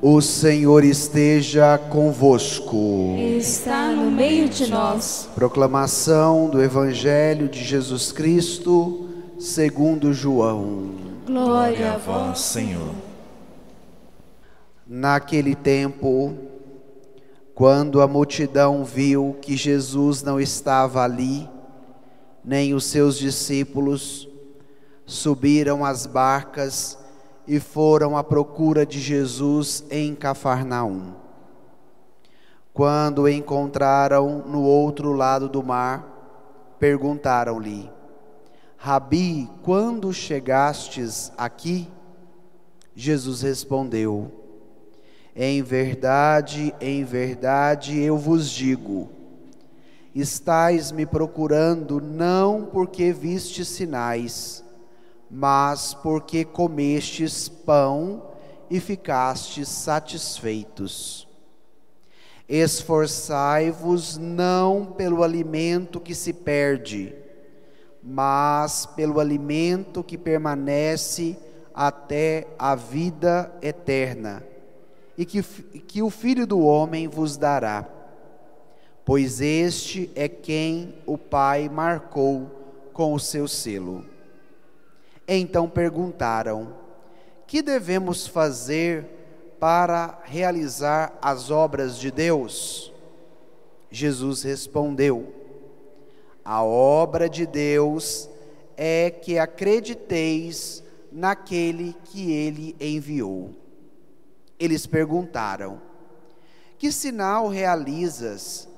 O Senhor esteja convosco. Está no meio de nós. Proclamação do Evangelho de Jesus Cristo, segundo João. Glória a vós, Senhor. Naquele tempo, quando a multidão viu que Jesus não estava ali, nem os seus discípulos, subiram às barcas e foram à procura de Jesus em Cafarnaum. Quando o encontraram no outro lado do mar, perguntaram-lhe: Rabi, quando chegastes aqui? Jesus respondeu: em verdade, eu vos digo, estais me procurando não porque vistes sinais, mas porque comestes pão e ficastes satisfeitos. Esforçai-vos não pelo alimento que se perde, mas pelo alimento que permanece até a vida eterna, e que o Filho do Homem vos dará, pois este é quem o Pai marcou com o seu selo. Então perguntaram: que devemos fazer para realizar as obras de Deus? Jesus respondeu: a obra de Deus é que acrediteis naquele que Ele enviou. Eles perguntaram: que sinal realizas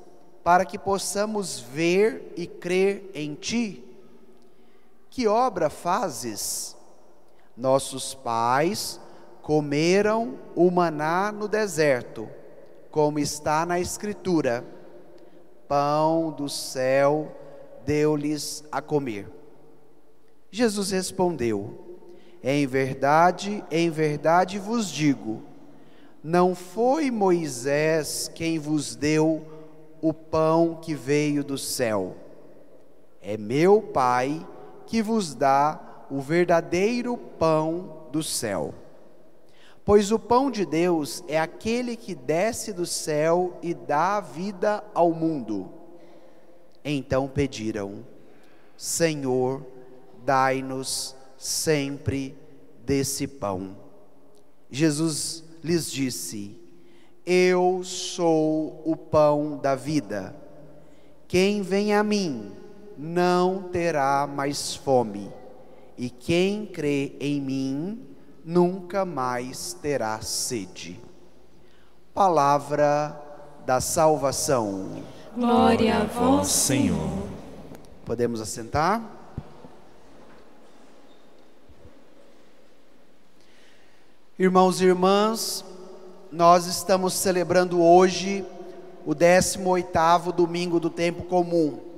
para que possamos ver e crer em Ti? Que obra fazes? Nossos pais comeram o maná no deserto, como está na Escritura: pão do céu deu-lhes a comer. Jesus respondeu: em verdade vos digo, não foi Moisés quem vos deu o pão que veio do céu. É meu Pai que vos dá o verdadeiro pão do céu. Pois o pão de Deus é aquele que desce do céu e dá vida ao mundo. Então pediram: Senhor, dai-nos sempre desse pão. Jesus lhes disse: eu sou o pão da vida. Quem vem a mim não terá mais fome, e quem crê em mim nunca mais terá sede. Palavra da salvação. Glória a vós, Senhor. Podemos assentar? Irmãos e irmãs, nós estamos celebrando hoje o 18º domingo do tempo comum.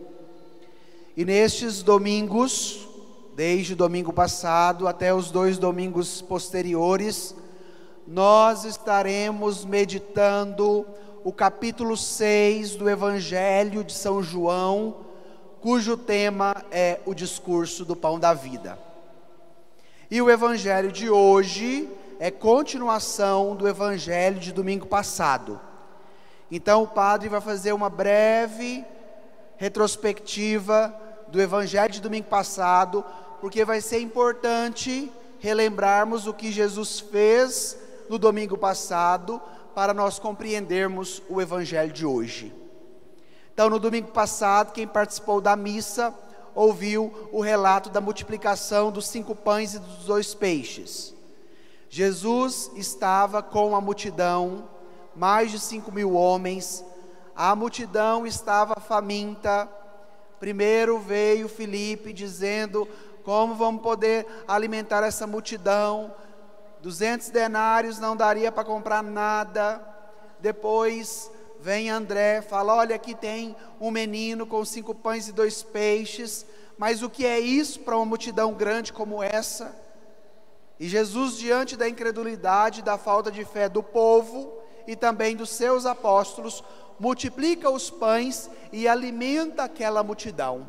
E nestes domingos, desde o domingo passado até os 2 domingos posteriores, nós estaremos meditando o capítulo 6 do Evangelho de São João, cujo tema é o discurso do pão da vida. E o Evangelho de hoje é continuação do Evangelho de domingo passado. Então o padre vai fazer uma breve retrospectiva do Evangelho de domingo passado, porque vai ser importante relembrarmos o que Jesus fez no domingo passado, para nós compreendermos o Evangelho de hoje. Então, no domingo passado, quem participou da missa ouviu o relato da multiplicação dos 5 pães e dos 2 peixes. Jesus estava com a multidão, mais de 5.000 homens. A multidão estava faminta. Primeiro veio Filipe dizendo: como vamos poder alimentar essa multidão? 200 denários não daria para comprar nada. Depois vem André, fala: olha, aqui tem um menino com 5 pães e 2 peixes, mas o que é isso para uma multidão grande como essa? E Jesus, diante da incredulidade, da falta de fé do povo e também dos seus apóstolos, multiplica os pães e alimenta aquela multidão.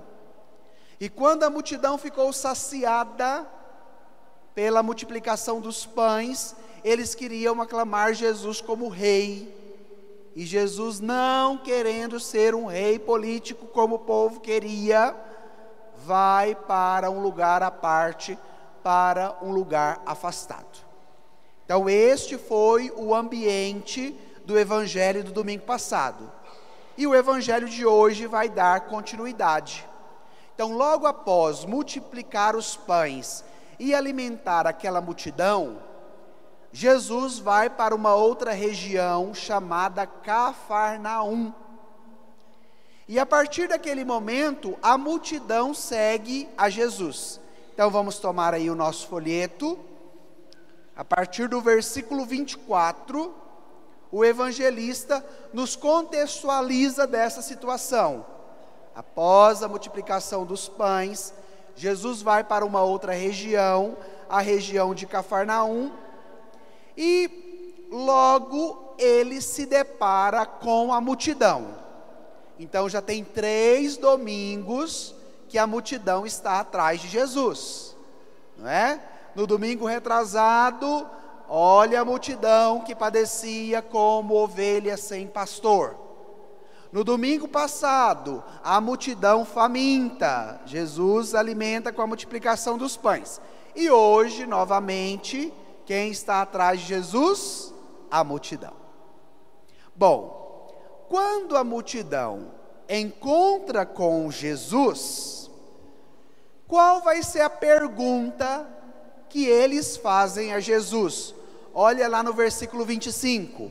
E quando a multidão ficou saciada pela multiplicação dos pães eles queriam aclamar Jesus como rei. E Jesus, não querendo ser um rei político como o povo queria, vai para um lugar à parte, para um lugar afastado. Então este foi o ambiente do evangelho do domingo passado. E o evangelho de hoje vai dar continuidade. Então, logo após multiplicar os pães e alimentar aquela multidão, Jesus vai para uma outra região chamada Cafarnaum. E a partir daquele momento, a multidão segue a Jesus. Então vamos tomar aí o nosso folheto. A partir do versículo 24, o evangelista nos contextualiza dessa situação. Após a multiplicação dos pães, Jesus vai para uma outra região, a região de Cafarnaum, e logo ele se depara com a multidão. Então já tem 3 domingos que a multidão está atrás de Jesus, não é? No domingo retrasado, olha a multidão que padecia como ovelha sem pastor. No domingo passado, a multidão faminta, Jesus alimenta com a multiplicação dos pães. E hoje, novamente, quem está atrás de Jesus? A multidão. Bom, quando a multidão encontra com Jesus, qual vai ser a pergunta que eles fazem a Jesus? Olha lá no versículo 25.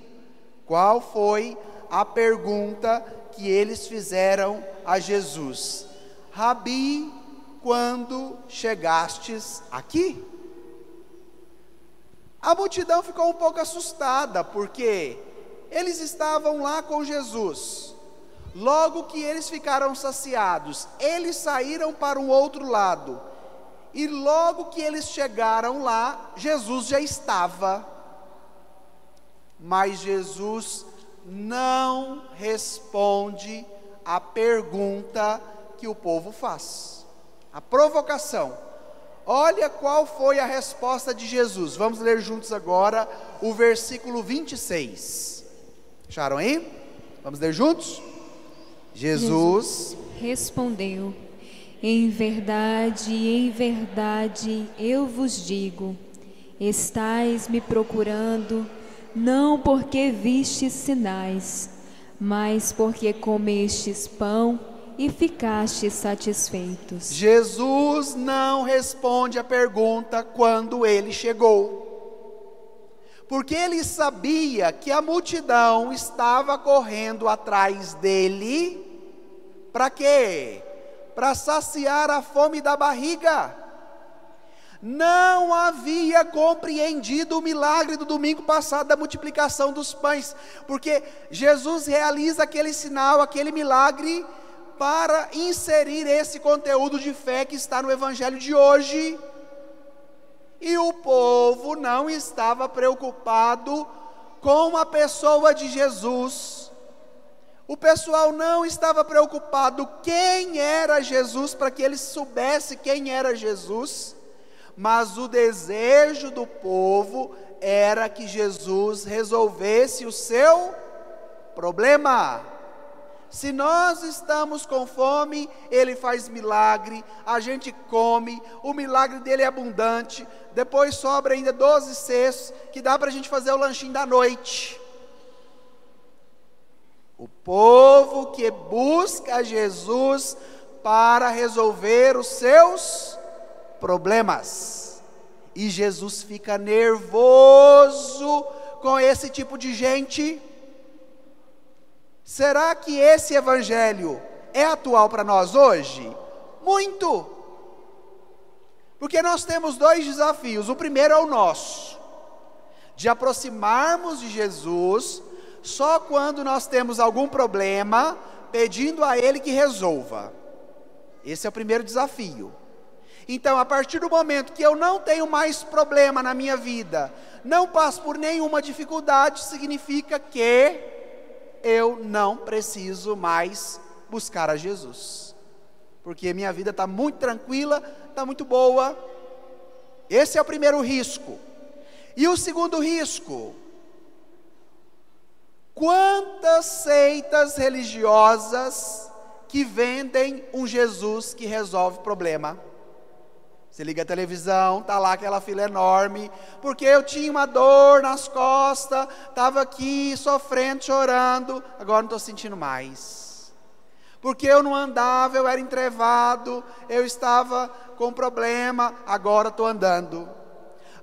Qual foi a pergunta que eles fizeram a Jesus? Rabi, quando chegastes aqui? A multidão ficou um pouco assustada, porque eles estavam lá com Jesus. Logo que eles ficaram saciados, eles saíram para um outro lado. E logo que eles chegaram lá, Jesus já estava. Mas Jesus não responde a pergunta que o povo faz, a provocação. Olha qual foi a resposta de Jesus. Vamos ler juntos agora o versículo 26. Acharam aí? Vamos ler juntos? Jesus respondeu: em verdade, eu vos digo, estais me procurando, não porque vistes sinais, mas porque comestes pão e ficastes satisfeitos. Jesus não responde a pergunta quando ele chegou, porque ele sabia que a multidão estava correndo atrás dele, para quê? Para saciar a fome da barriga. Não havia compreendido o milagre do domingo passado da multiplicação dos pães, porque Jesus realiza aquele sinal, aquele milagre, para inserir esse conteúdo de fé que está no evangelho de hoje. E o povo não estava preocupado com a pessoa de Jesus. O pessoal não estava preocupado quem era Jesus, para que eles soubessem quem era Jesus. Mas o desejo do povo era que Jesus resolvesse o seu problema. Se nós estamos com fome, Ele faz milagre, a gente come, o milagre dele é abundante, depois sobra ainda 12 cestos, que dá para a gente fazer o lanchinho da noite. O povo que busca Jesus para resolver os seus problemas. E Jesus fica nervoso com esse tipo de gente. Será que esse evangelho é atual para nós hoje? Muito. Porque nós temos 2 desafios. O primeiro é o nosso, de aproximarmos de Jesus só quando nós temos algum problema, pedindo a Ele que resolva. Esse é o primeiro desafio. Então, a partir do momento que eu não tenho mais problema na minha vida, não passo por nenhuma dificuldade, significa que eu não preciso mais buscar a Jesus, porque minha vida está muito tranquila, está muito boa. Esse é o primeiro risco. E o segundo risco: quantas seitas religiosas que vendem um Jesus que resolve problema. Você liga a televisão, está lá aquela fila enorme, porque eu tinha uma dor nas costas, estava aqui sofrendo, chorando, agora não estou sentindo mais. Porque eu não andava, eu era entrevado, eu estava com problema, agora estou andando.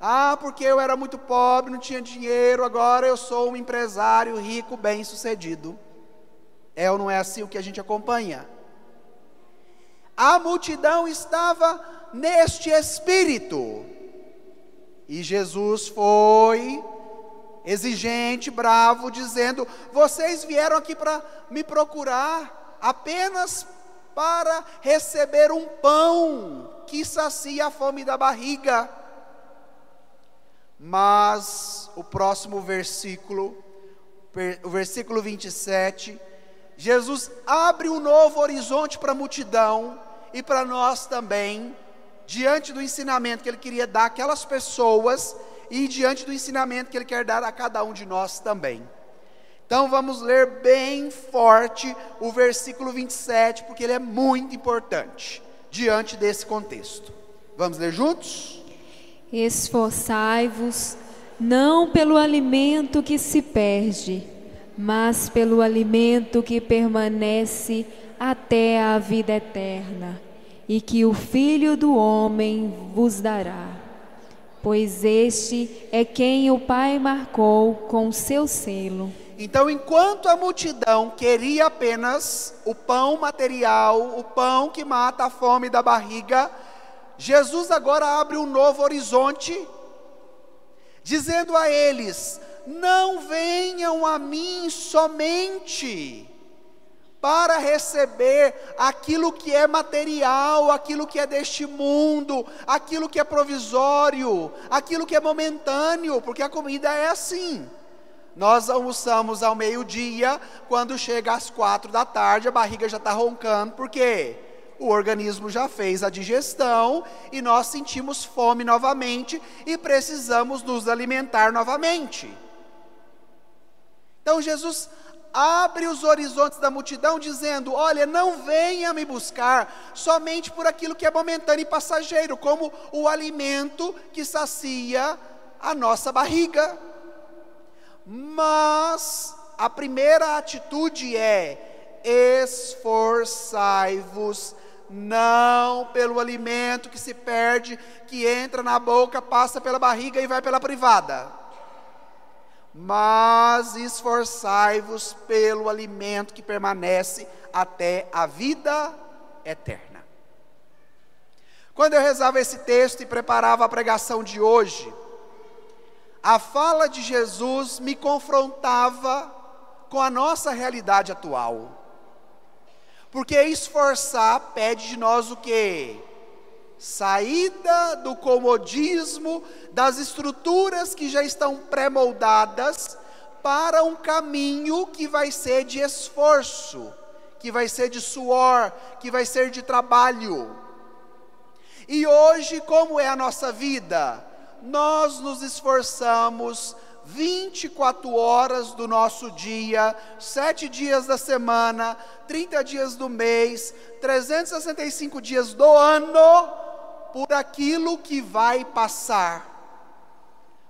Ah, porque eu era muito pobre, não tinha dinheiro, agora eu sou um empresário rico, bem-sucedido. É ou não é assim o que a gente acompanha? A multidão estava neste espírito. E Jesus foi exigente, bravo, dizendo: vocês vieram aqui para me procurar apenas para receber um pão que sacia a fome da barriga. Mas o próximo versículo, o versículo 27, Jesus abre um novo horizonte para a multidão e para nós também, diante do ensinamento que Ele queria dar àquelas pessoas e diante do ensinamento que Ele quer dar a cada um de nós também. Então vamos ler bem forte o versículo 27, porque ele é muito importante diante desse contexto. Vamos ler juntos? Esforçai-vos, não pelo alimento que se perde, mas pelo alimento que permanece até a vida eterna, e que o Filho do Homem vos dará. Pois este é quem o Pai marcou com seu selo. Então, enquanto a multidão queria apenas o pão material, o pão que mata a fome da barriga, Jesus agora abre um novo horizonte, dizendo a eles: não venham a mim somente para receber aquilo que é material, aquilo que é deste mundo, aquilo que é provisório, aquilo que é momentâneo, porque a comida é assim. Nós almoçamos ao meio-dia, quando chega às 4 da tarde, a barriga já está roncando, por quê? O organismo já fez a digestão e nós sentimos fome novamente e precisamos nos alimentar novamente. Então Jesus abre os horizontes da multidão dizendo: olha, não venha me buscar somente por aquilo que é momentâneo e passageiro, como o alimento que sacia a nossa barriga. Mas a primeira atitude é: esforçai-vos, não pelo alimento que se perde, que entra na boca, passa pela barriga e vai pela privada, mas esforçai-vos pelo alimento que permanece até a vida eterna. Quando eu rezava esse texto e preparava a pregação de hoje, a fala de Jesus me confrontava com a nossa realidade atual. Porque esforçar pede de nós o quê? Saída do comodismo, das estruturas que já estão pré-moldadas, para um caminho que vai ser de esforço, que vai ser de suor, que vai ser de trabalho. E hoje, como é a nossa vida? Nós nos esforçamos 24 horas do nosso dia, 7 dias da semana, 30 dias do mês, 365 dias do ano, por aquilo que vai passar.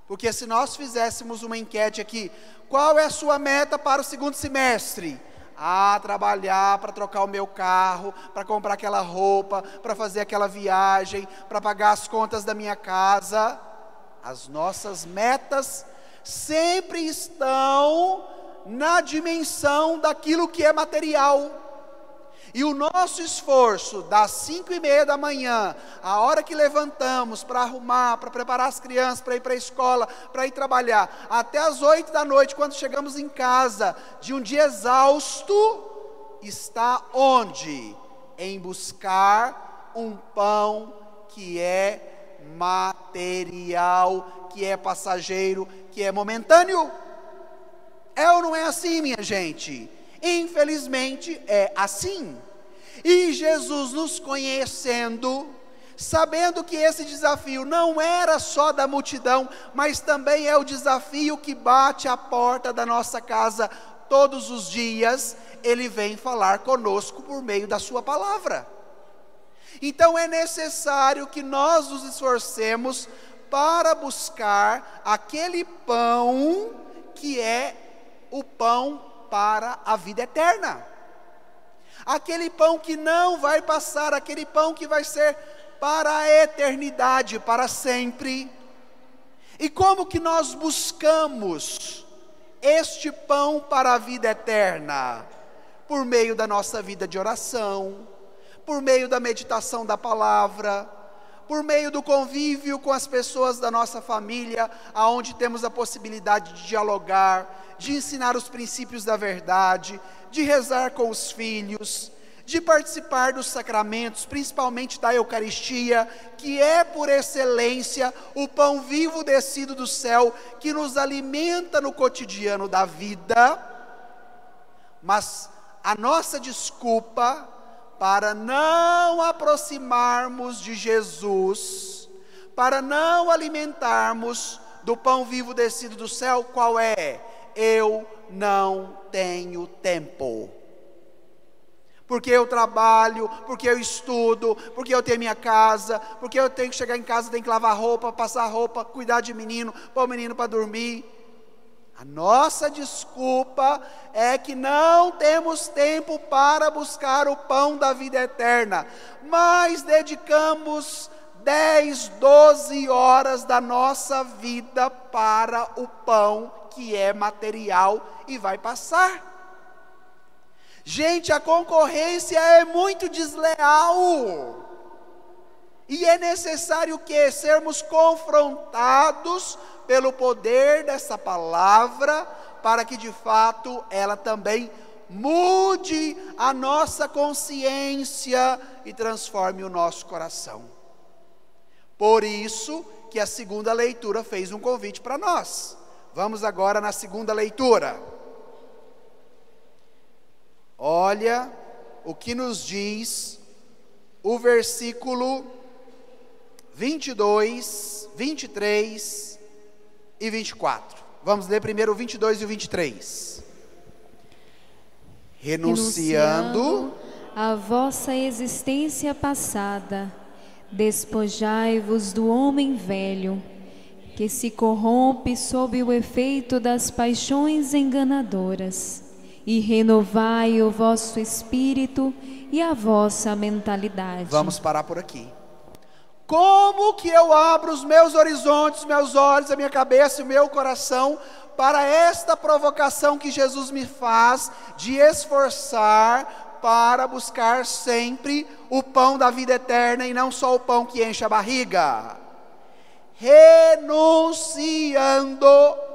Porque se nós fizéssemos uma enquete aqui: qual é a sua meta para o segundo semestre? Trabalhar para trocar o meu carro, para comprar aquela roupa, para fazer aquela viagem, para pagar as contas da minha casa. As nossas metas sempre estão na dimensão daquilo que é material. E o nosso esforço das 5:30 da manhã, a hora que levantamos para arrumar, para preparar as crianças, para ir para a escola, para ir trabalhar, até as 8 da noite, quando chegamos em casa, de um dia exausto, está onde? Em buscar um pão que é material, que é passageiro, que é momentâneo. É ou não é assim, minha gente? Infelizmente é assim. E Jesus, nos conhecendo, sabendo que esse desafio não era só da multidão, mas também é o desafio que bate à porta da nossa casa todos os dias, Ele vem falar conosco por meio da sua palavra. Então é necessário que nós nos esforcemos para buscar aquele pão que é o pão para a vida eterna. Aquele pão que não vai passar, aquele pão que vai ser para a eternidade, para sempre. E como que nós buscamos este pão para a vida eterna? Por meio da nossa vida de oração, por meio da meditação da palavra, por meio do convívio com as pessoas da nossa família, aonde temos a possibilidade de dialogar, de ensinar os princípios da verdade, de rezar com os filhos, de participar dos sacramentos, principalmente da Eucaristia, que é por excelência o pão vivo descido do céu, que nos alimenta no cotidiano da vida. Mas a nossa desculpa para não aproximarmos de Jesus, para não alimentarmos do pão vivo descido do céu, qual é? Eu não tenho tempo. Porque eu trabalho, porque eu estudo, porque eu tenho minha casa, porque eu tenho que chegar em casa, tenho que lavar roupa, passar roupa, cuidar de menino, pôr o menino para dormir. A nossa desculpa é que não temos tempo para buscar o pão da vida eterna, mas dedicamos 10, 12 horas da nossa vida para o pão que é material e vai passar. Gente, a concorrência é muito desleal, e é necessário que sermos confrontados pelo poder dessa palavra, para que de fato ela também mude a nossa consciência e transforme o nosso coração. Por isso que a segunda leitura fez um convite para nós. Vamos agora na segunda leitura. Olha o que nos diz o versículo 22, 23 e 24. Vamos ler primeiro o 22 e o 23. Renunciando a vossa existência passada, despojai-vos do homem velho, que se corrompe sob o efeito das paixões enganadoras, e renovai o vosso espírito e a vossa mentalidade. Vamos parar por aqui. Como que eu abro os meus horizontes, meus olhos, a minha cabeça e o meu coração para esta provocação que Jesus me faz de esforçar para buscar sempre o pão da vida eterna e não só o pão que enche a barriga? Renunciando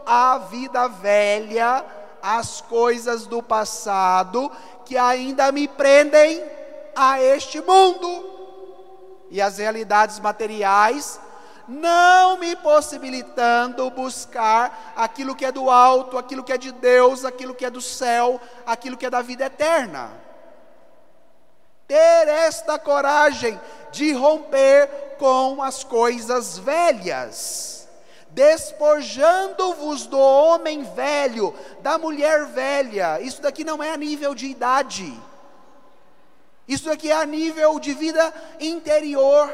à vida velha, às coisas do passado que ainda me prendem a este mundo e as realidades materiais, não me possibilitando buscar aquilo que é do alto, aquilo que é de Deus, aquilo que é do céu, aquilo que é da vida eterna. Ter esta coragem de romper com as coisas velhas, despojando-vos do homem velho, da mulher velha. Isso daqui não é a nível de idade, isso daqui é a nível de vida interior,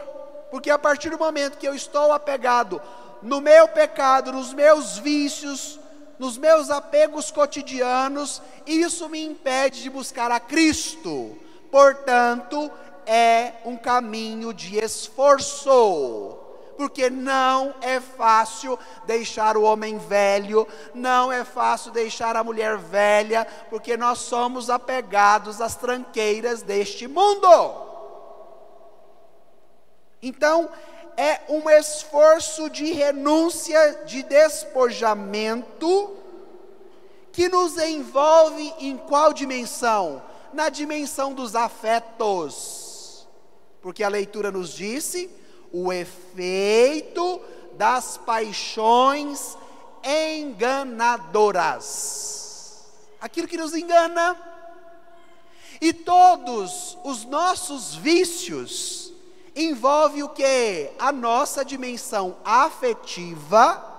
porque a partir do momento que eu estou apegado no meu pecado, nos meus vícios, nos meus apegos cotidianos, isso me impede de buscar a Cristo. Portanto, é um caminho de esforço, porque não é fácil deixar o homem velho, não é fácil deixar a mulher velha, porque nós somos apegados às tranqueiras deste mundo. Então, é um esforço de renúncia, de despojamento, que nos envolve em qual dimensão? Na dimensão dos afetos, porque a leitura nos disse o efeito das paixões enganadoras, aquilo que nos engana. E todos os nossos vícios, envolve o quê? A nossa dimensão afetiva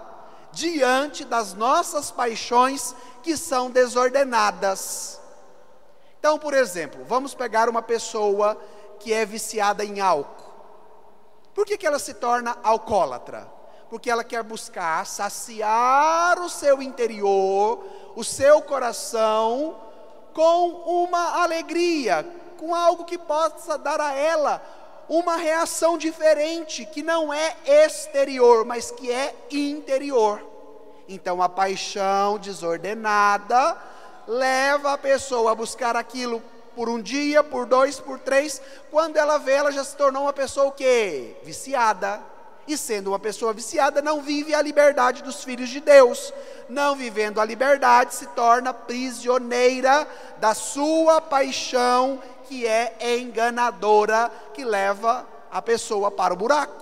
diante das nossas paixões que são desordenadas. Então, por exemplo, vamos pegar uma pessoa que é viciada em álcool. Por que ela se torna alcoólatra? Porque ela quer buscar saciar o seu interior, o seu coração, com uma alegria, com algo que possa dar a ela uma reação diferente, que não é exterior, mas que é interior. Então a paixão desordenada leva a pessoa a buscar aquilo por um dia, por 2, por 3, quando ela vê, ela já se tornou uma pessoa o quê? Viciada. E sendo uma pessoa viciada, não vive a liberdade dos filhos de Deus. Não vivendo a liberdade, se torna prisioneira da sua paixão, que é enganadora, que leva a pessoa para o buraco.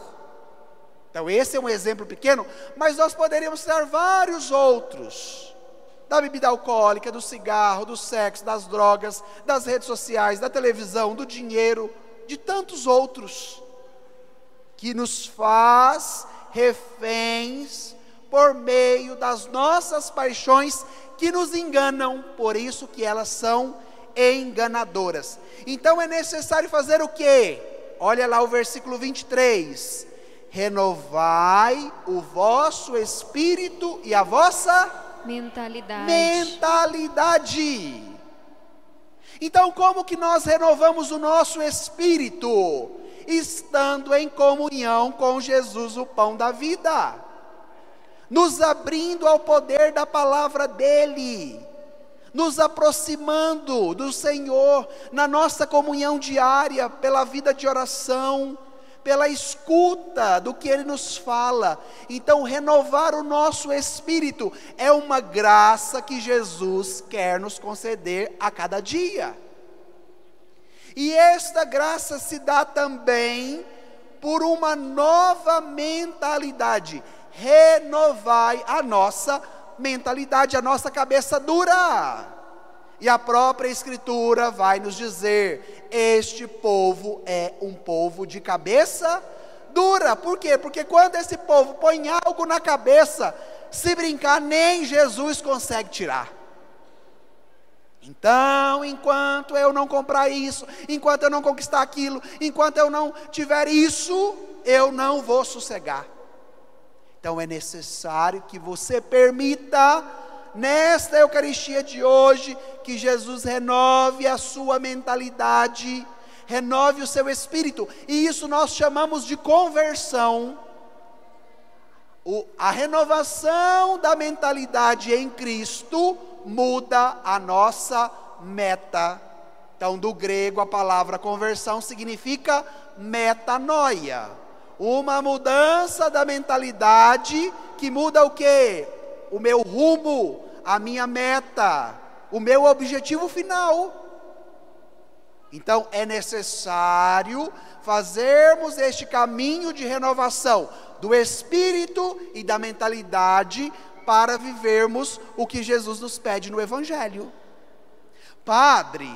Então esse é um exemplo pequeno, mas nós poderíamos citar vários outros. Da bebida alcoólica, do cigarro, do sexo, das drogas, das redes sociais, da televisão, do dinheiro, de tantos outros, que nos faz reféns por meio das nossas paixões que nos enganam, por isso que elas são enganadoras. Então é necessário fazer o quê? Olha lá o versículo 23. Renovai o vosso espírito e a vossa mentalidade. Então como que nós renovamos o nosso espírito? Estando em comunhão com Jesus, o pão da vida, nos abrindo ao poder da palavra dele, nos aproximando do Senhor, na nossa comunhão diária, pela vida de oração, pela escuta do que ele nos fala. Então renovar o nosso espírito é uma graça que Jesus quer nos conceder a cada dia. E esta graça se dá também por uma nova mentalidade. Renovai a nossa mentalidade, a nossa cabeça dura. E a própria Escritura vai nos dizer: este povo é um povo de cabeça dura. Por quê? Porque quando esse povo põe algo na cabeça, se brincar, nem Jesus consegue tirar. Então, enquanto eu não comprar isso, enquanto eu não conquistar aquilo, enquanto eu não tiver isso, eu não vou sossegar. Então é necessário que você permita, nesta Eucaristia de hoje, que Jesus renove a sua mentalidade, renove o seu espírito, e isso nós chamamos de conversão. A renovação da mentalidade em Cristo muda a nossa meta. Então, do grego, a palavra conversão significa metanoia, uma mudança da mentalidade que muda o quê? O meu rumo, a minha meta, o meu objetivo final. Então é necessário fazermos este caminho de renovação do espírito e da mentalidade para vivermos o que Jesus nos pede no Evangelho. Padre,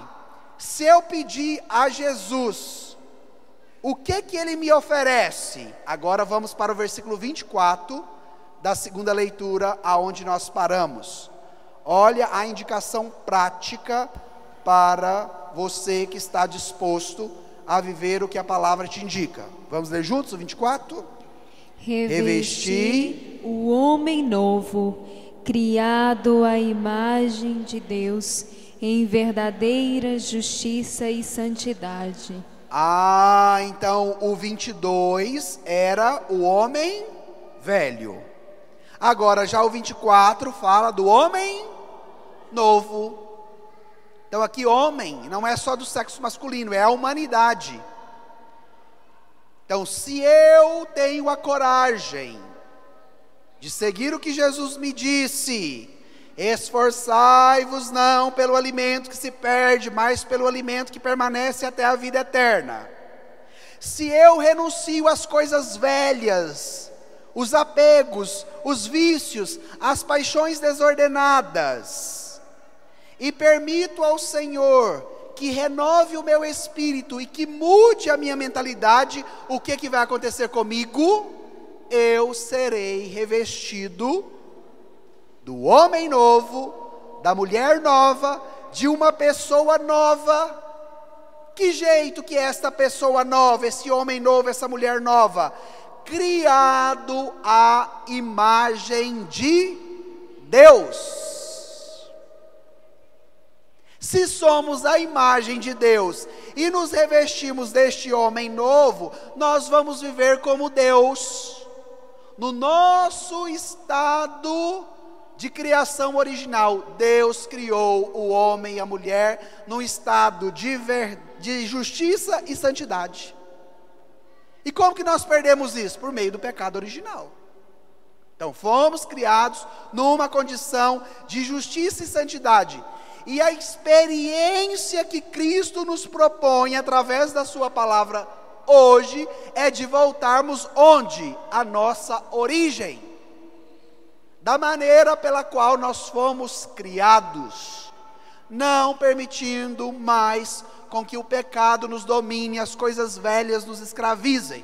se eu pedir a Jesus, o que Ele me oferece? Agora vamos para o versículo 24 da segunda leitura, aonde nós paramos. Olha a indicação prática para você que está disposto a viver o que a palavra te indica. Vamos ler juntos o 24? Revesti o homem novo, criado à imagem de Deus, em verdadeira justiça e santidade. Então o 22 era o homem velho. Agora já o 24 fala do homem novo. Então aqui homem não é só do sexo masculino, é a humanidade. Então, se eu tenho a coragem de seguir o que Jesus me disse, esforçai-vos não pelo alimento que se perde, mas pelo alimento que permanece até a vida eterna. Se eu renuncio às coisas velhas, os apegos, os vícios, as paixões desordenadas, e permito ao Senhor que renove o meu espírito e que mude a minha mentalidade, o que vai acontecer comigo? Eu serei revestido do homem novo, da mulher nova, de uma pessoa nova. Que jeito que é esta pessoa nova, esse homem novo, essa mulher nova? Criado à imagem de Deus. Se somos a imagem de Deus e nos revestimos deste homem novo, nós vamos viver como Deus, no nosso estado de criação original. Deus criou o homem e a mulher num estado de justiça e santidade. E como que nós perdemos isso? Por meio do pecado original. Então fomos criados numa condição de justiça e santidade. E a experiência que Cristo nos propõe através da sua palavra hoje é de voltarmos onde? A nossa origem. Da maneira pela qual nós fomos criados, não permitindo mais com que o pecado nos domine, as coisas velhas nos escravizem,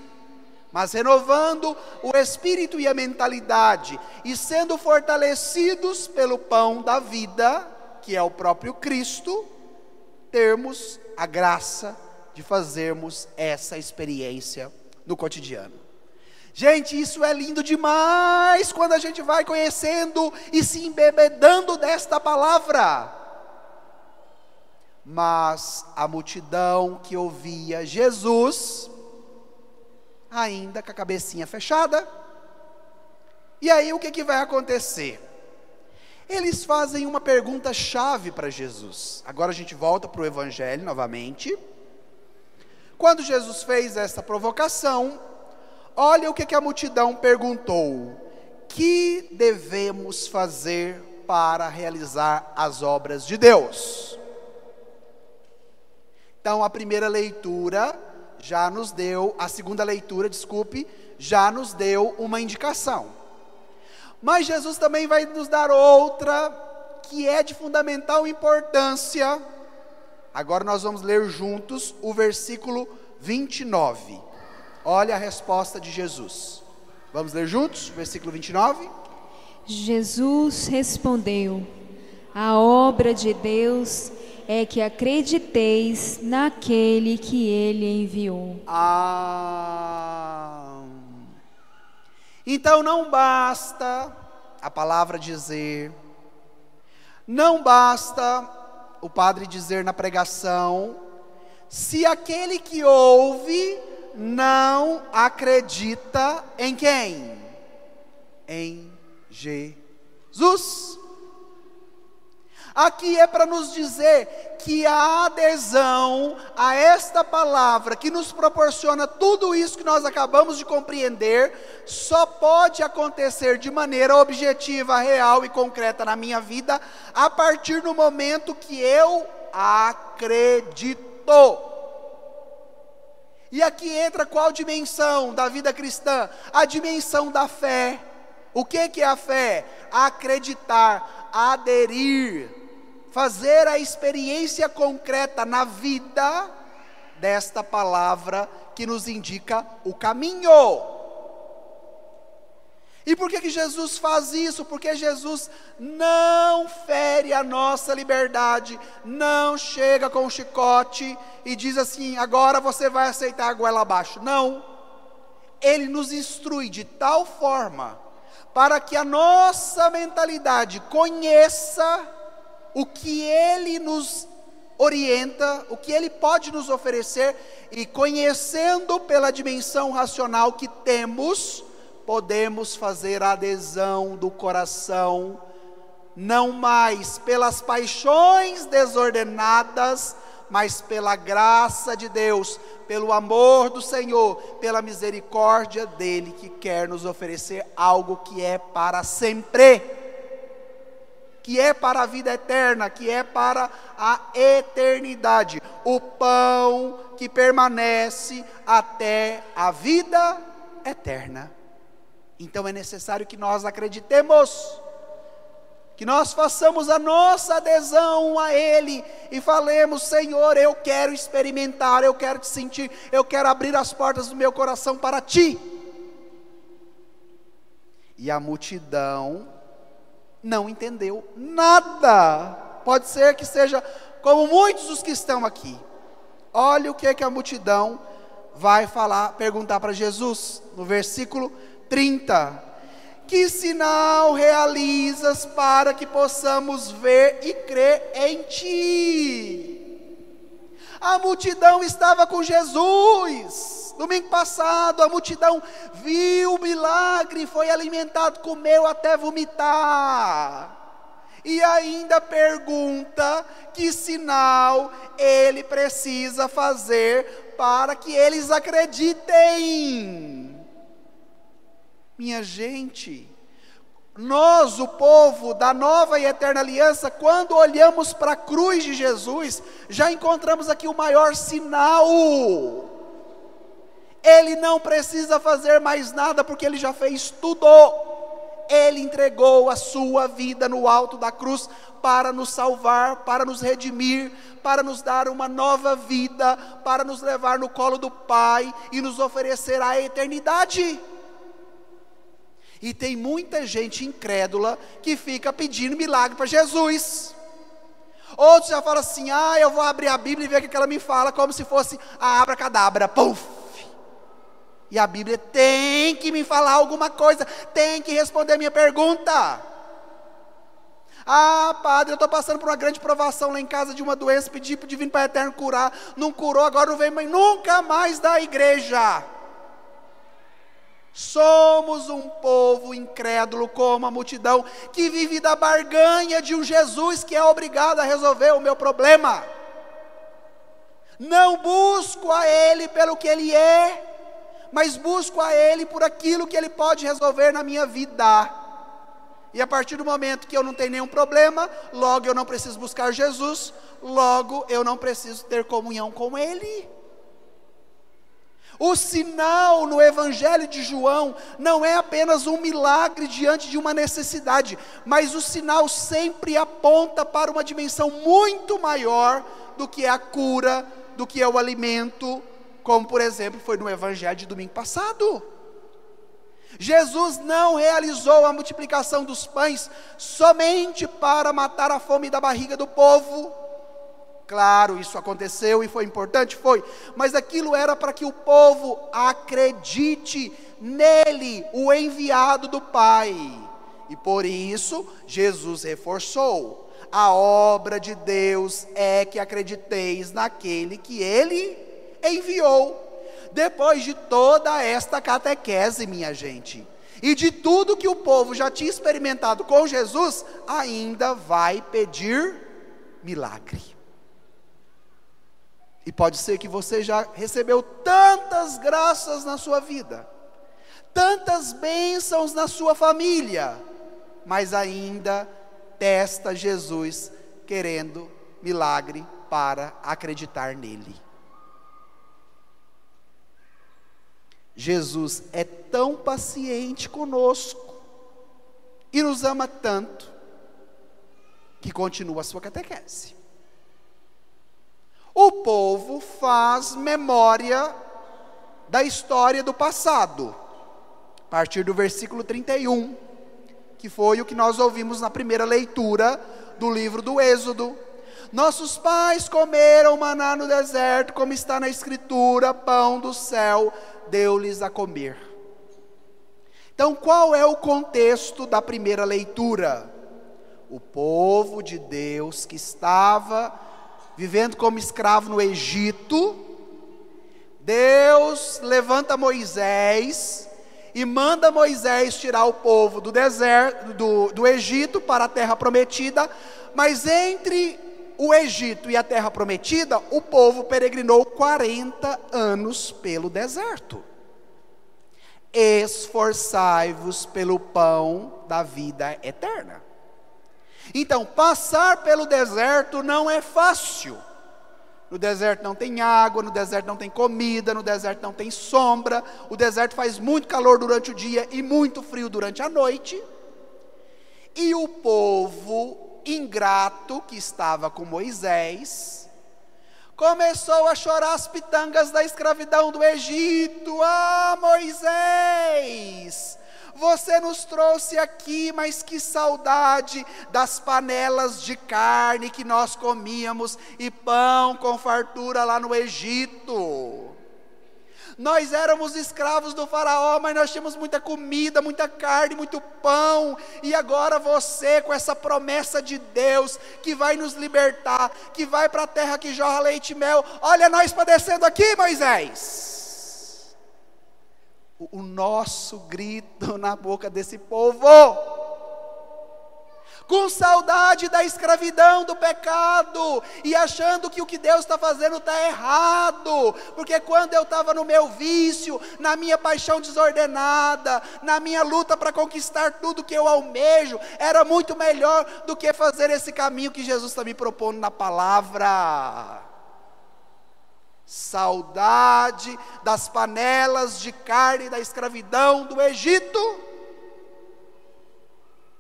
mas renovando o espírito e a mentalidade, e sendo fortalecidos pelo pão da vida, que é o próprio Cristo, termos a graça de fazermos essa experiência no cotidiano. Gente, isso é lindo demais quando a gente vai conhecendo e se embebedando desta palavra. Mas a multidão que ouvia Jesus, ainda com a cabecinha fechada. E aí o que vai acontecer? Eles fazem uma pergunta chave para Jesus. Agora a gente volta para o Evangelho novamente. Quando Jesus fez essa provocação, olha o que a multidão perguntou: que devemos fazer para realizar as obras de Deus? Então a primeira leitura já nos deu, a segunda leitura, já nos deu uma indicação. Mas Jesus também vai nos dar outra, que é de fundamental importância. Agora nós vamos ler juntos o versículo 29. Olha a resposta de Jesus. Vamos ler juntos, versículo 29. Jesus respondeu: a obra de Deus é que acrediteis naquele que Ele enviou. Então não basta a palavra dizer, não basta o padre dizer na pregação, se aquele que ouve não acredita em quem? Em Jesus. Aqui é para nos dizer que a adesão a esta palavra que nos proporciona tudo isso que nós acabamos de compreender, só pode acontecer de maneira objetiva, real e concreta na minha vida, a partir do momento que eu acredito. E aqui entra qual dimensão da vida cristã? A dimensão da fé. O que é a fé? Acreditar, aderir, fazer a experiência concreta na vida desta palavra que nos indica o caminho. E por que Jesus faz isso? Porque Jesus não fere a nossa liberdade, não chega com o chicote e diz assim, agora você vai aceitar a goela abaixo. Não, Ele nos instrui de tal forma, para que a nossa mentalidade conheça o que Ele nos orienta, o que Ele pode nos oferecer, e conhecendo pela dimensão racional que temos, podemos fazer a adesão do coração, não mais pelas paixões desordenadas, mas pela graça de Deus, pelo amor do Senhor, pela misericórdia dEle, que quer nos oferecer algo que é para sempre, que é para a vida eterna, que é para a eternidade, o pão que permanece até a vida eterna. Então é necessário que nós acreditemos Que nós façamos a nossa adesão a Ele e falemos: Senhor, eu quero experimentar, eu quero te sentir, eu quero abrir as portas do meu coração para Ti. E a multidão não entendeu nada. Pode ser que seja como muitos dos que estão aqui. Olha o que a multidão vai falar, perguntar para Jesus, no versículo 30. Que sinal realizas para que possamos ver e crer em Ti? A multidão estava com Jesus. Domingo passado, a multidão viu o milagre, foi alimentado, comeu até vomitar. E ainda pergunta que sinal ele precisa fazer para que eles acreditem. Minha gente, nós, o povo da nova e eterna aliança, quando olhamos para a cruz de Jesus, já encontramos aqui o maior sinal. Ele não precisa fazer mais nada, porque Ele já fez tudo. Ele entregou a sua vida no alto da cruz, para nos salvar, para nos redimir, para nos dar uma nova vida, para nos levar no colo do Pai, e nos oferecer a eternidade. E tem muita gente incrédula, que fica pedindo milagre para Jesus. Outros já falam assim: eu vou abrir a Bíblia e ver o que ela me fala, como se fosse a abracadabra, puf. E a Bíblia tem que me falar alguma coisa, tem que responder a minha pergunta. Padre, eu estou passando por uma grande provação lá em casa, de uma doença, pedi para o Divino Pai Eterno curar, não curou, agora não vem nunca mais da igreja. Somos um povo incrédulo, como a multidão, que vive da barganha de um Jesus que é obrigado a resolver o meu problema. Não busco a Ele pelo que Ele é, mas busco a Ele por aquilo que Ele pode resolver na minha vida. E a partir do momento que eu não tenho nenhum problema, logo eu não preciso buscar Jesus, logo eu não preciso ter comunhão com Ele. O sinal no Evangelho de João não é apenas um milagre diante de uma necessidade, mas o sinal sempre aponta para uma dimensão muito maior do que é a cura, do que é o alimento, como por exemplo foi no Evangelho de domingo passado. Jesus não realizou a multiplicação dos pães somente para matar a fome da barriga do povo. Claro, isso aconteceu e foi importante, foi, mas aquilo era para que o povo acredite nele, o enviado do Pai. E por isso Jesus reforçou: a obra de Deus é que acrediteis naquele que Ele enviou. Depois de toda esta catequese, minha gente, e de tudo que o povo já tinha experimentado com Jesus, ainda vai pedir milagre. E pode ser que você já recebeu tantas graças na sua vida, tantas bênçãos na sua família, mas ainda testa Jesus querendo milagre para acreditar nele. Jesus é tão paciente conosco e nos ama tanto que continua a sua catequese. O povo faz memória da história do passado, a partir do versículo 31, que foi o que nós ouvimos na primeira leitura do livro do Êxodo. Nossos pais comeram maná no deserto, como está na escritura, pão do céu deu-lhes a comer. Então, qual é o contexto da primeira leitura? O povo de Deus que estava vivendo como escravo no Egito, Deus levanta Moisés e manda Moisés tirar o povo do deserto, do Egito para a terra prometida, mas entre o Egito e a terra prometida, o povo peregrinou 40 anos pelo deserto. Esforçai-vos pelo pão da vida eterna. Então, passar pelo deserto não é fácil. No deserto não tem água, no deserto não tem comida, no deserto não tem sombra, o deserto faz muito calor durante o dia e muito frio durante a noite. E o povo ingrato que estava com Moisés começou a chorar as pitangas da escravidão do Egito. Ah, Moisés, você nos trouxe aqui, mas que saudade das panelas de carne que nós comíamos e pão com fartura lá no Egito. Nós éramos escravos do faraó, mas nós tínhamos muita comida, muita carne, muito pão. E agora você, com essa promessa de Deus, que vai nos libertar, que vai para a terra que jorra leite e mel. Olha nós padecendo aqui, Moisés. O nosso grito na boca desse povo, com saudade da escravidão, do pecado, e achando que o que Deus está fazendo está errado, porque quando eu estava no meu vício, na minha paixão desordenada, na minha luta para conquistar tudo que eu almejo, era muito melhor do que fazer esse caminho que Jesus está me propondo na palavra. Saudade das panelas de carne da escravidão do Egito.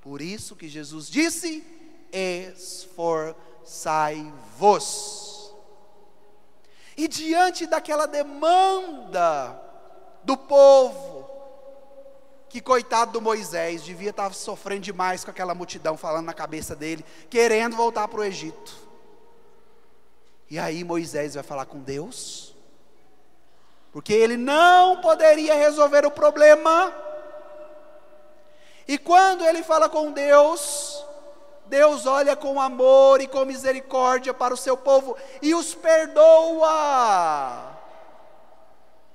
Por isso que Jesus disse: esforçai-vos. E diante daquela demanda do povo, que coitado do Moisés, devia estar sofrendo demais com aquela multidão falando na cabeça dele, querendo voltar para o Egito. E aí Moisés vai falar com Deus, porque ele não poderia resolver o problema. E quando ele fala com Deus, Deus olha com amor e com misericórdia para o seu povo e os perdoa.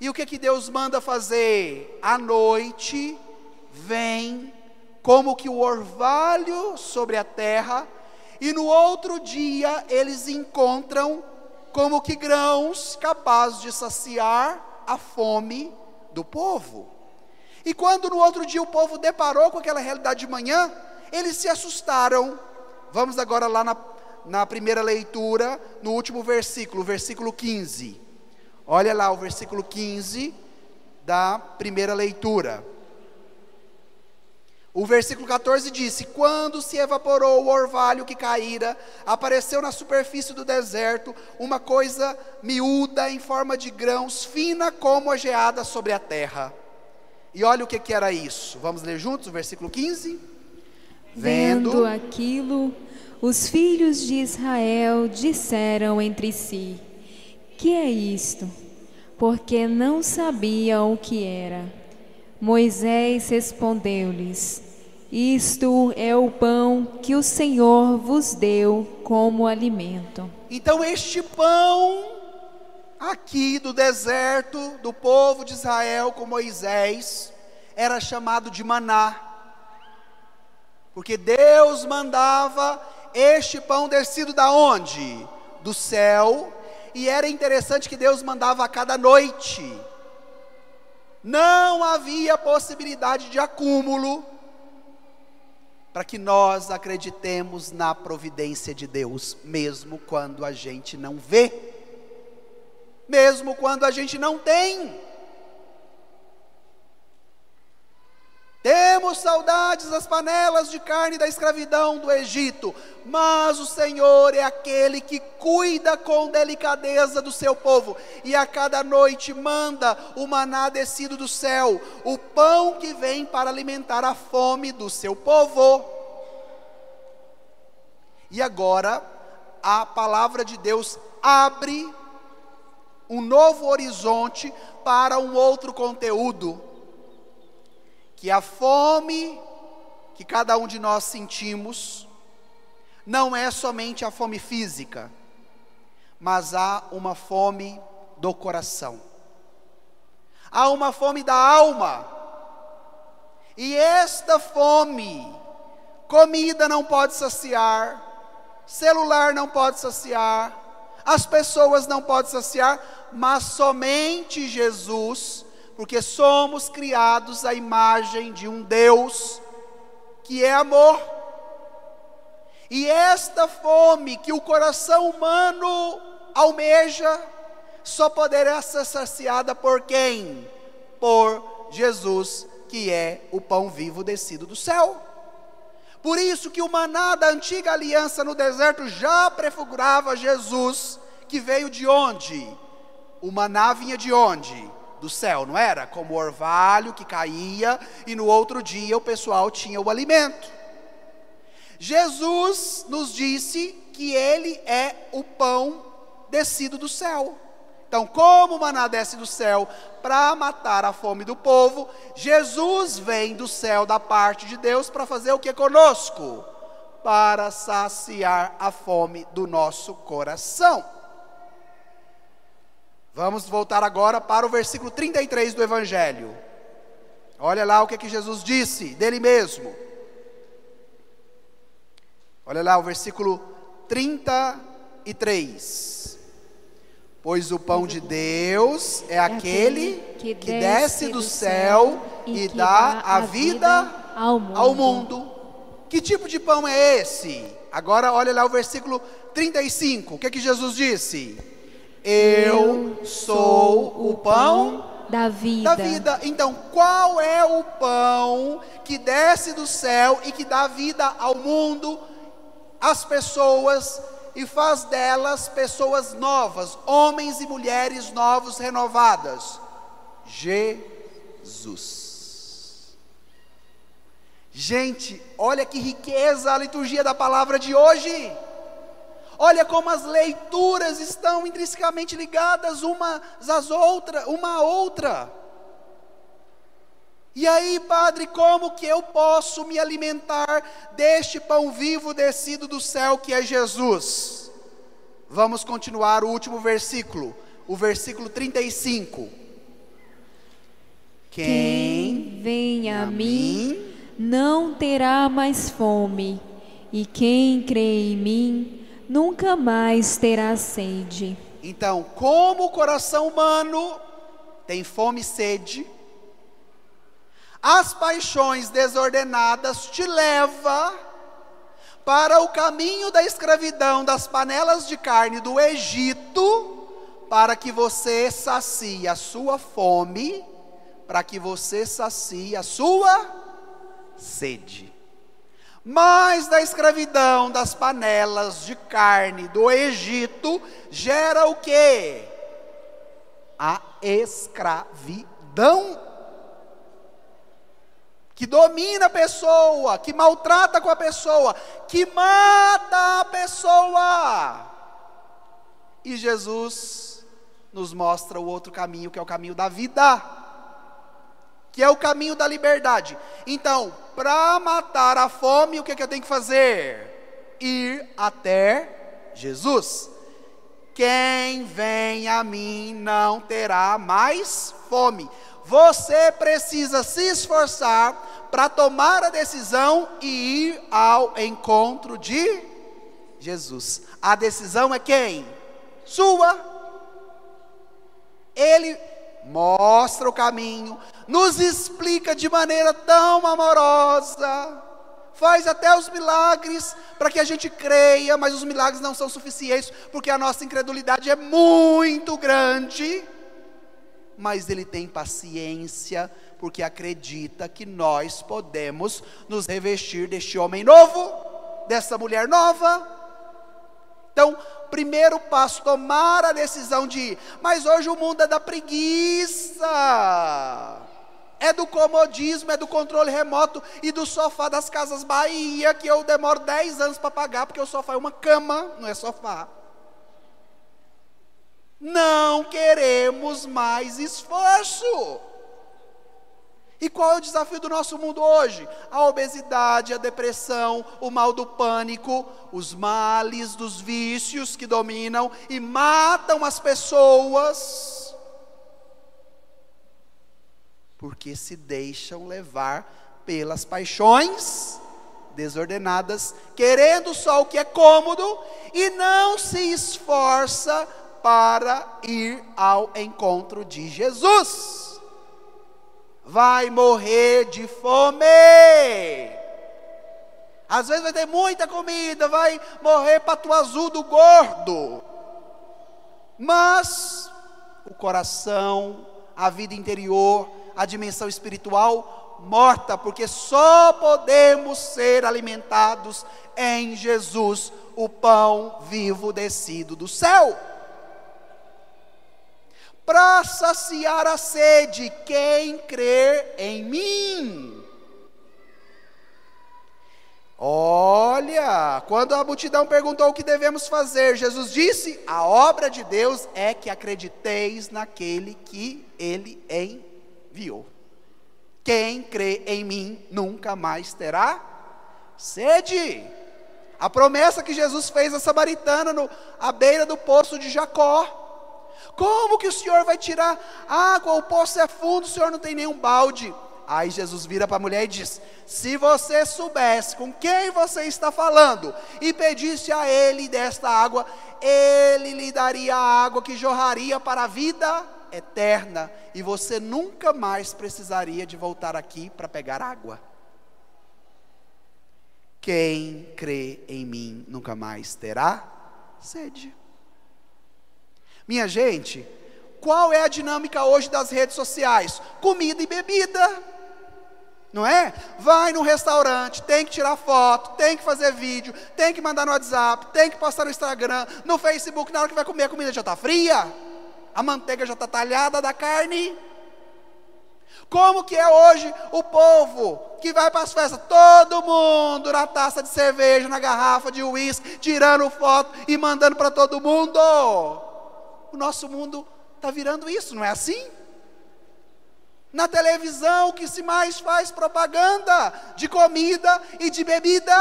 E o que Deus manda fazer? À noite vem como que o orvalho sobre a terra, e no outro dia eles encontram como que grãos capazes de saciar a fome do povo. E quando no outro dia o povo deparou com aquela realidade de manhã, eles se assustaram. Vamos agora lá na primeira leitura, no último versículo, versículo 15. Olha lá o versículo 15 da primeira leitura. O versículo 14 disse: quando se evaporou o orvalho que caíra, apareceu na superfície do deserto uma coisa miúda em forma de grãos, fina como a geada sobre a terra. E olha o que era isso. Vamos ler juntos o versículo 15? Vendo aquilo, os filhos de Israel disseram entre si: que é isto? Porque não sabiam o que era. Moisés respondeu-lhes: isto é o pão que o Senhor vos deu como alimento. Então este pão aqui do deserto, do povo de Israel com Moisés, era chamado de maná, porque Deus mandava este pão descido da onde? Do céu. E era interessante que Deus mandava a cada noite. Não havia possibilidade de acúmulo, para que nós acreditemos na providência de Deus, mesmo quando a gente não vê, mesmo quando a gente não tem. Temos saudades das panelas de carne da escravidão do Egito, mas o Senhor é aquele que cuida com delicadeza do seu povo, e a cada noite manda o maná descido do céu, o pão que vem para alimentar a fome do seu povo. E agora, a palavra de Deus abre um novo horizonte para um outro conteúdo, que a fome que cada um de nós sentimos, não é somente a fome física, mas há uma fome do coração, há uma fome da alma, e esta fome, comida não pode saciar, celular não pode saciar, as pessoas não podem saciar, mas somente Jesus, porque somos criados à imagem de um Deus que é amor. E esta fome que o coração humano almeja, só poderá ser saciada por quem? Por Jesus, que é o pão vivo descido do céu. Por isso que o maná da antiga aliança no deserto já prefigurava Jesus, que veio de onde? O maná vinha de onde? Do céu, não era? Como o orvalho que caía e no outro dia o pessoal tinha o alimento. Jesus nos disse que Ele é o pão descido do céu. Então, como o maná desce do céu para matar a fome do povo, Jesus vem do céu da parte de Deus para fazer o que conosco? Para saciar a fome do nosso coração. Vamos voltar agora para o versículo 33 do Evangelho. Olha lá o que Jesus disse dele mesmo. Olha lá o versículo 33. Pois o pão de Deus é aquele que desce do céu e dá a vida ao mundo. Que tipo de pão é esse? Agora olha lá o versículo 35. O que Jesus disse? Eu sou o pão da vida. Então, qual é o pão que desce do céu e que dá vida ao mundo, às pessoas, e faz delas pessoas novas, homens e mulheres novos, renovadas? Jesus. Gente, olha que riqueza a liturgia da palavra de hoje. Olha como as leituras estão intrinsecamente ligadas uma à outra. E aí, Padre, como que eu posso me alimentar deste pão vivo descido do céu que é Jesus? Vamos continuar o último versículo, o versículo 35. Quem vem a mim não terá mais fome, e quem crê em mim nunca mais terá sede. Então, como o coração humano tem fome e sede, as paixões desordenadas te levam para o caminho da escravidão das panelas de carne do Egito, para que você sacie a sua fome, para que você sacie a sua sede. Mas da escravidão das panelas de carne do Egito gera o quê? A escravidão, que domina a pessoa, que maltrata com a pessoa, que mata a pessoa. E Jesus nos mostra o outro caminho, que é o caminho da vida, que é o caminho da liberdade. Então, para matar a fome, o que eu tenho que fazer? Ir até Jesus. Quem vem a mim não terá mais fome. Você precisa se esforçar para tomar a decisão e ir ao encontro de Jesus. A decisão é quem? Sua. Ele mostra o caminho, nos explica de maneira tão amorosa, faz até os milagres para que a gente creia, mas os milagres não são suficientes, porque a nossa incredulidade é muito grande. Mas Ele tem paciência, porque acredita que nós podemos nos revestir deste homem novo, dessa mulher nova. Então, primeiro passo, tomar a decisão de ir. Mas hoje o mundo é da preguiça, é do comodismo, é do controle remoto e do sofá das Casas Bahia, que eu demoro 10 anos para pagar, porque o sofá é uma cama, não é sofá. Não queremos mais esforço. E qual é o desafio do nosso mundo hoje? A obesidade, a depressão, o mal do pânico, os males dos vícios que dominam e matam as pessoas, porque se deixam levar pelas paixões desordenadas, querendo só o que é cômodo e não se esforça para ir ao encontro de Jesus. Vai morrer de fome. Às vezes vai ter muita comida, vai morrer pato azul do gordo. Mas o coração, a vida interior, a dimensão espiritual morta, porque só podemos ser alimentados em Jesus, o pão vivo descido do céu. Para saciar a sede, quem crer em mim. Olha, quando a multidão perguntou o que devemos fazer, Jesus disse: a obra de Deus é que acrediteis naquele que Ele enviou. Quem crê em mim nunca mais terá sede. A promessa que Jesus fez à samaritana à beira do poço de Jacó. Como que o Senhor vai tirar água? O poço é fundo, o Senhor não tem nenhum balde. Aí Jesus vira para a mulher e diz: se você soubesse com quem você está falando e pedisse a Ele desta água, Ele lhe daria a água que jorraria para a vida eterna, e você nunca mais precisaria de voltar aqui para pegar água. Quem crê em mim nunca mais terá sede. Minha gente, qual é a dinâmica hoje das redes sociais? Comida e bebida, não é? Vai num restaurante, tem que tirar foto, tem que fazer vídeo, tem que mandar no WhatsApp, tem que postar no Instagram, no Facebook. Na hora que vai comer, a comida já está fria, a manteiga já está talhada da carne. Como que é hoje o povo que vai para as festas? Todo mundo na taça de cerveja, na garrafa de uísque, tirando foto e mandando para todo mundo. O nosso mundo está virando isso, não é assim? Na televisão, o que se mais faz propaganda de comida e de bebida?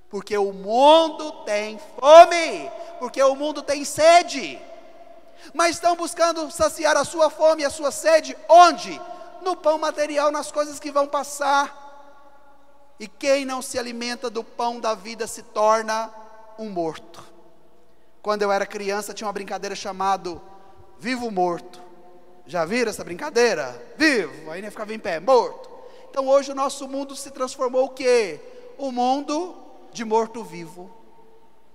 Porque o mundo tem fome, porque o mundo tem sede. Mas estão buscando saciar a sua fome e a sua sede onde? No pão material, nas coisas que vão passar. E quem não se alimenta do pão da vida se torna um morto. Quando eu era criança tinha uma brincadeira chamada vivo morto. Já viram essa brincadeira? Vivo, aí nem ficava em pé, morto. Então hoje o nosso mundo se transformou o quê? O mundo de morto-vivo.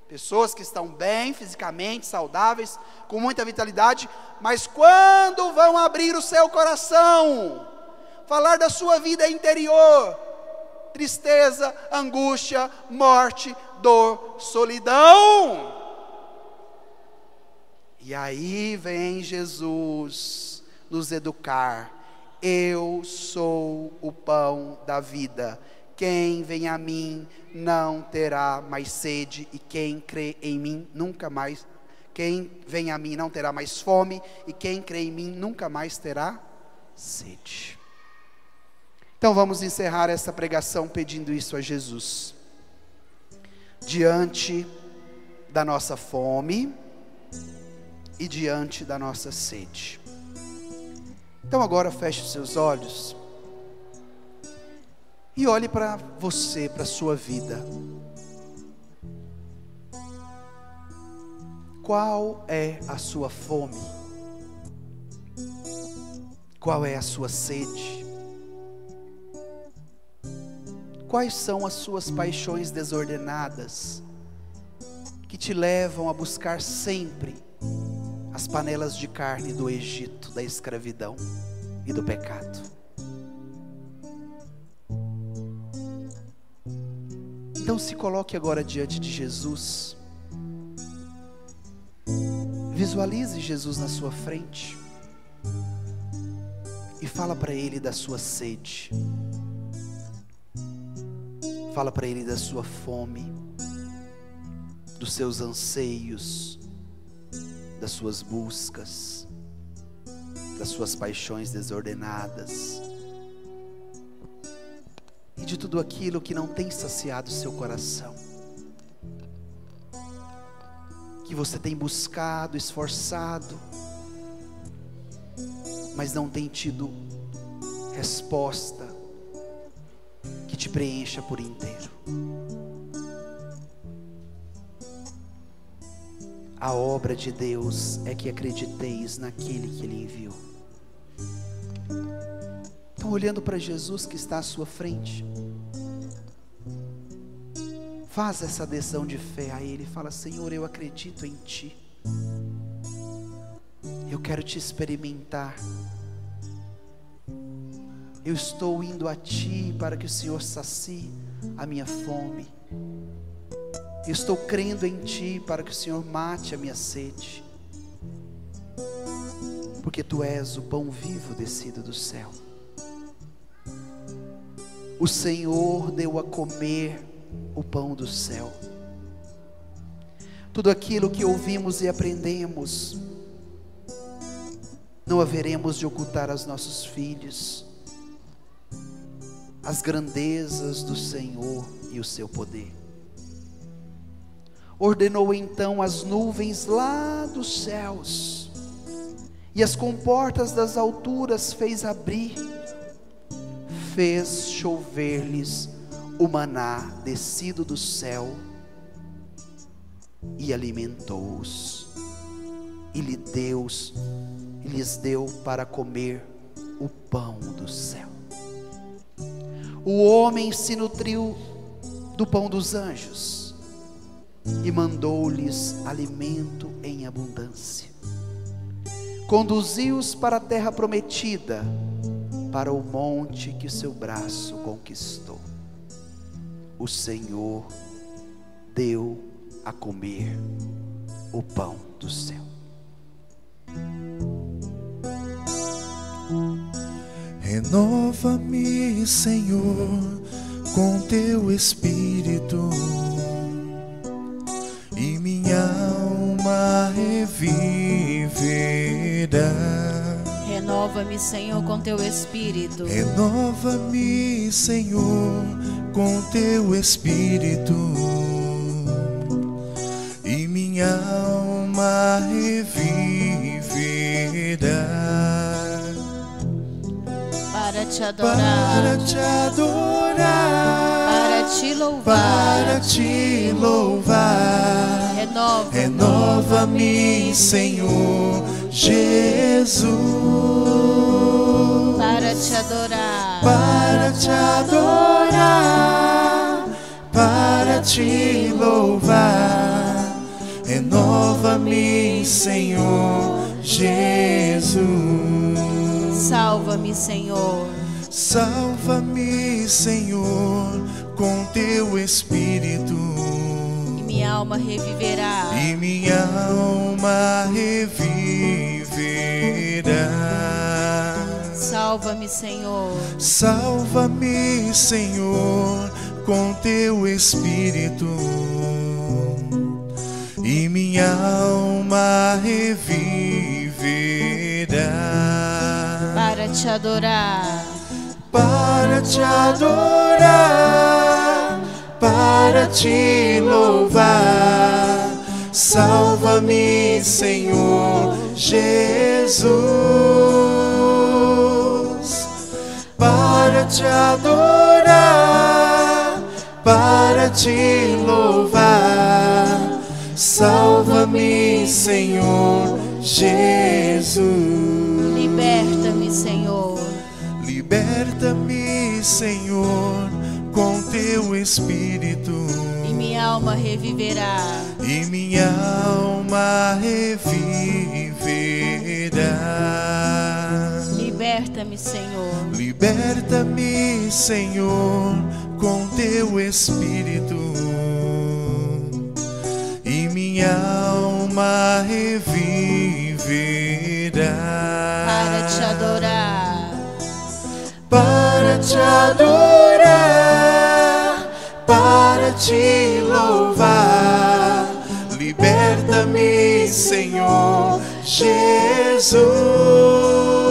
Pessoas que estão bem fisicamente, saudáveis, com muita vitalidade, mas quando vão abrir o seu coração, falar da sua vida interior, tristeza, angústia, morte, dor, solidão. E aí vem Jesus nos educar: eu sou o pão da vida, quem vem a mim não terá mais sede, e quem crê em mim nunca mais, quem vem a mim não terá mais fome, e quem crê em mim nunca mais terá sede. Então vamos encerrar essa pregação pedindo isso a Jesus. Diante da nossa fome e diante da nossa sede. Então agora feche os seus olhos e olhe para você, para a sua vida. Qual é a sua fome? Qual é a sua sede? Quais são as suas paixões desordenadas que te levam a buscar sempre as panelas de carne do Egito, da escravidão e do pecado? Então se coloque agora diante de Jesus. Visualize Jesus na sua frente e fala para Ele da sua sede. Fala para Ele da sua fome, dos seus anseios, das suas buscas, das suas paixões desordenadas e de tudo aquilo que não tem saciado o seu coração, que você tem buscado, esforçado, mas não tem tido resposta que te preencha por inteiro. A obra de Deus é que acrediteis naquele que Ele enviou. Então, olhando para Jesus que está à sua frente, faz essa adesão de fé a Ele. Fala: Senhor, eu acredito em Ti. Eu quero Te experimentar. Eu estou indo a Ti para que o Senhor sacie a minha fome. Eu estou crendo em Ti para que o Senhor mate a minha sede. Porque Tu és o pão vivo descido do céu. O Senhor deu a comer o pão do céu. Tudo aquilo que ouvimos e aprendemos, não haveremos de ocultar aos nossos filhos as grandezas do Senhor e o seu poder. Ordenou então as nuvens lá dos céus, e as comportas das alturas fez abrir, fez chover-lhes o maná descido do céu, e alimentou-os, e lhes deu para comer o pão do céu. O homem se nutriu do pão dos anjos, e mandou-lhes alimento em abundância. Conduziu-os para a terra prometida, para o monte que o seu braço conquistou. O Senhor deu a comer o pão do céu. Renova-me, Senhor, com teu Espírito, e minha alma reviverá. Renova-me, Senhor, com teu Espírito. Renova-me, Senhor, com teu Espírito, e minha alma reviverá. Para te adorar, para te adorar, para te louvar, para te louvar. Renova-me, Senhor Jesus, para te adorar, para te adorar, para te louvar. Renova-me, Senhor Jesus. Salva-me, Senhor. Salva-me, Senhor, com teu Espírito, E minha alma reviverá. e minha alma reviverá. Salva-me, Senhor. Salva-me, Senhor, com teu Espírito, e minha alma reviverá. Para te adorar, Para te adorar, para te louvar. Salva-me, Senhor Jesus, para te adorar, para te louvar. Salva-me, Senhor Jesus. liberta-me, Senhor. Liberta-me, Senhor, com teu Espírito, E minha alma reviverá. e minha alma reviverá. Liberta-me, Senhor. Liberta-me, Senhor, com teu Espírito, e minha alma reviverá. Para te adorar, para te adorar, para te louvar. Liberta-me, Senhor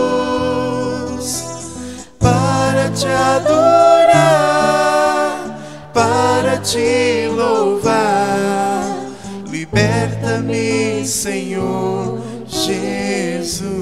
Jesus, para te adorar, para te louvar. Liberta-me, Senhor Jesus.